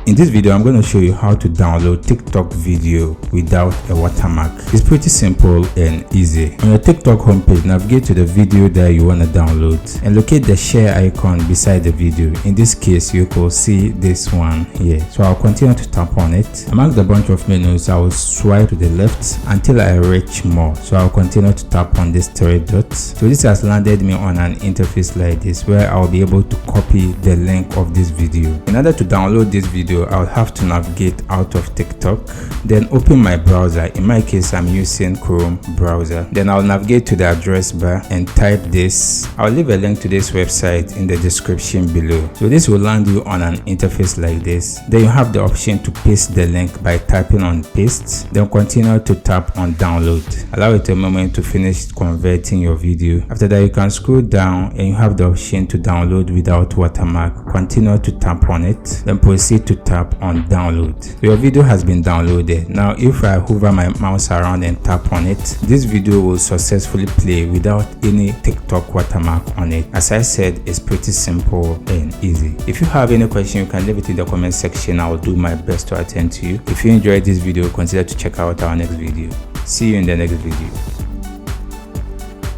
In this video, I'm going to show you how to download TikTok video without a watermark. It's pretty simple and easy. On your TikTok homepage, navigate to the video that you want to download and locate the share icon beside the video. In this case, you could see this one here. So I'll continue to tap on it. Among the bunch of menus, I will swipe to the left until I reach more. So I'll continue to tap on this three dots. So this has landed me on an interface like this where I'll be able to copy the link of this video. In order to download this video, I'll have to navigate out of TikTok, then open my browser. In my case, I'm using Chrome browser. Then I'll navigate to the address bar and type this. I'll leave a link to this website in the description below. So this will land you on an interface like this. Then you have the option to paste the link by tapping on paste. Then continue to tap on download. Allow it a moment to finish converting your video. After that, you can scroll down and you have the option to download without watermark. Continue to tap on it, then proceed to tap on download. So your video has been downloaded. Now if I hover my mouse around and tap on it, this video will successfully play without any TikTok watermark on it. As I said, it's pretty simple and easy. If you have any question, you can leave it in the comment section. I will do my best to attend to you. If you enjoyed this video, consider to check out our next video. See you in the next video.